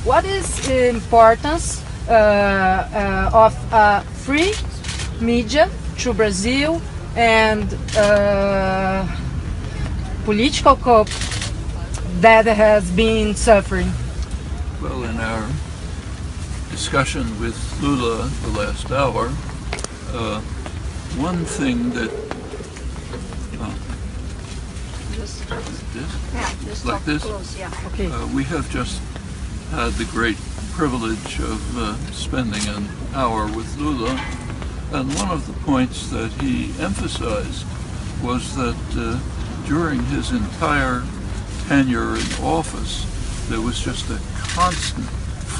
What is the importance of free media to Brazil and political coup that has been suffering? Well, in our discussion with Lula the last hour, one thing that like this, Okay. We have just had the great privilege of spending an hour with Lula, and one of the points that he emphasized was that during his entire tenure in office, there was just a constant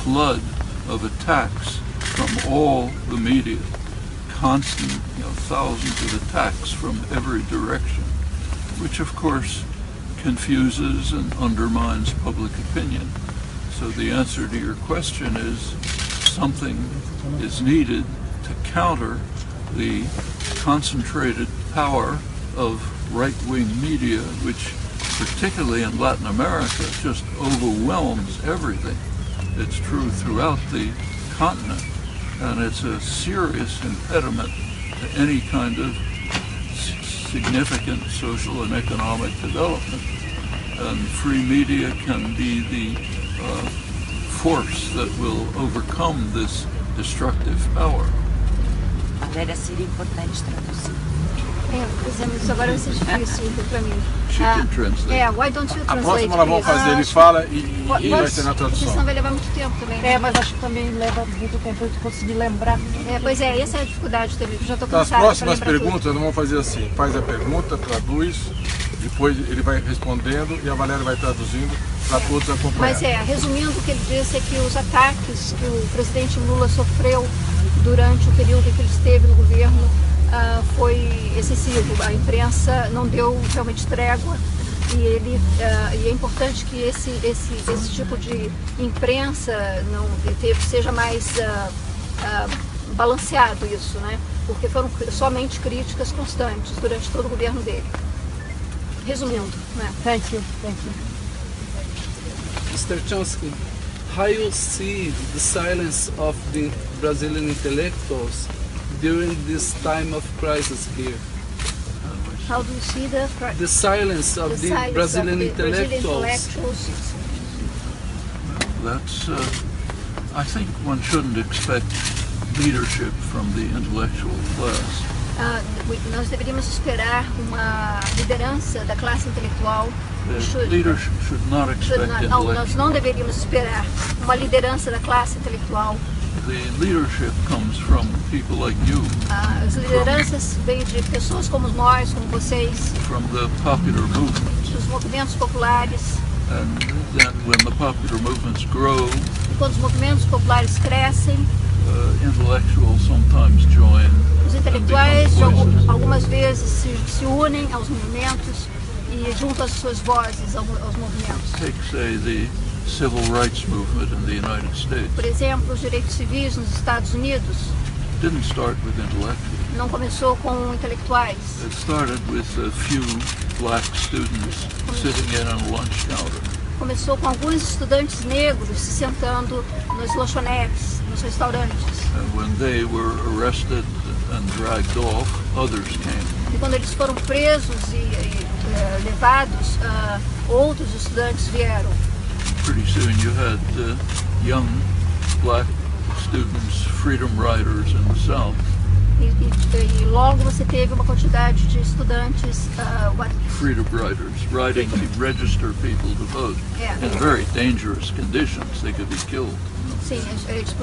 flood of attacks from all the media, constant, thousands of attacks from every direction, which of course confuses and undermines public opinion. So the answer to your question is something is needed to counter the concentrated power of right-wing media, which particularly in Latin America just overwhelms everything. It's true throughout the continent, and it's a serious impediment to any kind of significant social and economic development. And free media can be the force that will overcome this destructive power. Seria importante traduzir. Pois é, mas isso agora vai ser difícil para mim. She can translate. Why don't you A translate? próxima nós vamos fazer, ele fala e vai ser na Porque tradução. senão vai levar muito tempo também. Né? Mas acho que também leva muito tempo de conseguir lembrar. Pois é, essa é a dificuldade também. Já estou Então, as cansada. próximas perguntas nós vamos fazer assim, faz a pergunta, traduz, depois ele vai respondendo e a Valéria vai traduzindo para todos acompanhar. Mas resumindo, o que ele disse é que os ataques que o presidente Lula sofreu durante o período em que ele esteve no governo foi excessivo. A imprensa não deu realmente trégua e é importante que esse tipo de imprensa seja mais balanceado isso, né? Porque foram somente críticas constantes durante todo o governo dele. Resumindo, né? Thank you. Mr. Chomsky, how you see the silence of the Brazilian intellectuals during this time of crisis here? How do you see The silence of the Brazilian intellectuals? That's, I think one shouldn't expect leadership from the intellectual class. Nós deveríamos esperar uma liderança da classe intelectual. Leaders should not expect Nós não deveríamos esperar uma liderança da classe intelectual. The leadership comes from people like you. As lideranças vêm de pessoas como nós, como vocês. From the popular movements. Dos movimentos populares. And then when the popular movements grow, e quando os movimentos populares crescem, intellectuals sometimes join. Os intelectuais algumas vezes se unem aos movimentos e juntam as suas vozes aos movimentos. Take, say, the civil rights movement in the United States. Por exemplo, os direitos civis nos Estados Unidos didn't start with intellectuals. Não começou com intelectuais. It started with a few black students sitting in a lunch counter. Começou com alguns estudantes negros se sentando nos lanchonetes, nos restaurantes. And when they were arrested and dragged off, others came. E quando eles foram presos e levados, outros estudantes vieram. Pretty soon you had young black students, freedom riders in the South. E logo você teve uma quantidade de estudantes freedom riders riding to register people to vote in very dangerous conditions. They could be killed. Sim, eles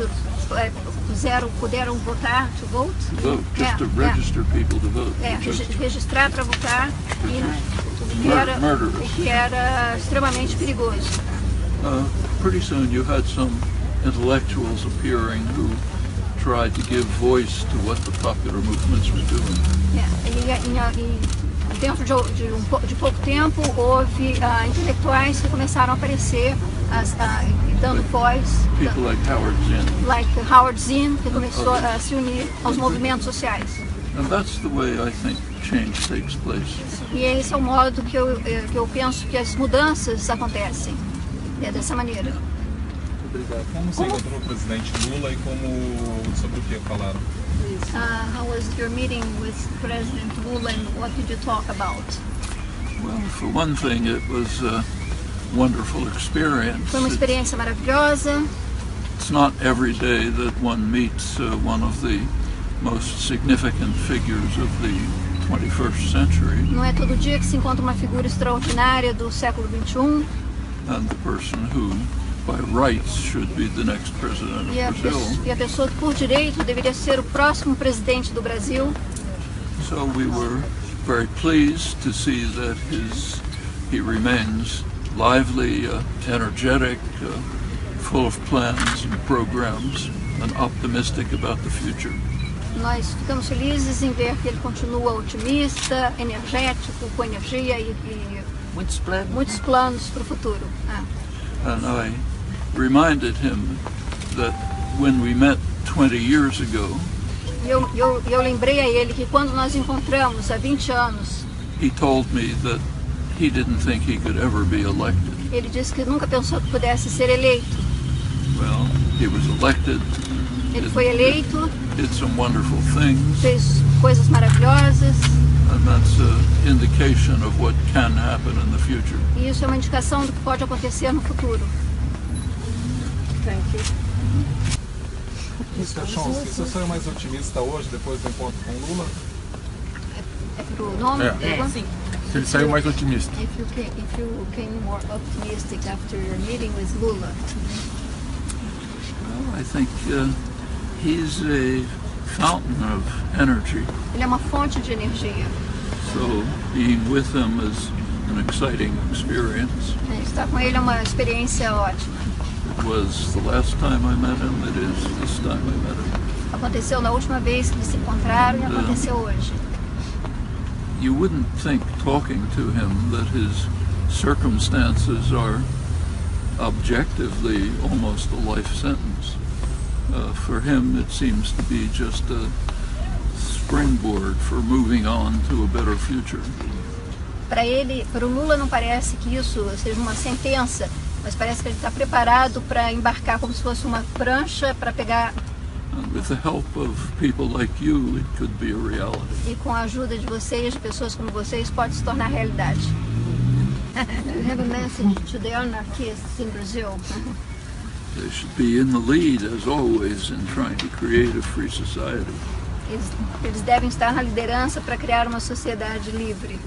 puderam votar, to vote? To vote, just to register people to vote. Registrar para votar, o que era extremamente perigoso. Pretty soon you had some intellectuals appearing who tried to give voice to what the popular movements were doing. E dentro de pouco tempo houve intelectuais que começaram a aparecer dando voz. People like Howard Zinn. Like Howard Zinn, que começou a se unir aos movimentos sociais. And that's the way I think change takes place. E esse é o modo que eu penso que as mudanças acontecem. É dessa maneira. Obrigado. Como você encontrou o presidente Lula e sobre o que falaram? How was your meeting with President Lula and what did you talk about? Well, for one thing, it was a wonderful experience. Foi uma experiência maravilhosa. It's not every day that one meets one of the most significant figures of the 21st century. Não é todo dia que se encontra uma figura extraordinária do século XXI. And the person who, by rights, should be the next president of Brazil. E a pessoa que, por direito, deveria ser o próximo presidente do Brasil. So we were very pleased to see that he remains lively, energetic, full of plans and programs, and optimistic about the future. Nós ficamos felizes em ver que ele continua otimista, energético, com energia e Muitos planos. muitos planos para o futuro. And I reminded him that when we met 20 years ago, E eu lembrei a ele que quando nós encontramos há 20 anos, he told me that he didn't think he could ever be elected. ele disse que nunca pensou que pudesse ser eleito. Well, he was elected. Ele foi eleito, Did some wonderful things, fez coisas maravilhosas, and that's an indication of what can happen in the future. e isso é uma indicação do que pode acontecer no futuro. Thank you. Mr. Chomsky, você saiu mais otimista hoje, depois do encontro com Lula? É pro nome? Sim. Ele saiu mais otimista. If you came more optimistic after your meeting with Lula. Well, I think he's a fountain of energy, Ele é uma fonte de energia. so being with him is an exciting experience. Estar com ele é uma experiência ótima. It was the last time I met him, it is this time I met him. Aconteceu na última vez que eles se encontraram e aconteceu hoje. You wouldn't think, talking to him, that his circumstances are objectively almost a life sentence. For him, it seems to be just a springboard for moving on to a better future. Para o Lula não parece que isso seja uma sentença, mas parece que ele está preparado para embarcar como se fosse uma prancha para pegar. And with the help of people like you, it could be a reality. E com a ajuda de vocês, de pessoas como vocês, pode se tornar realidade. You have a message to the anarchists in Brazil. They should be in the lead, as always, in trying to create a free society. Eles devem estar na liderança para criar uma sociedade livre.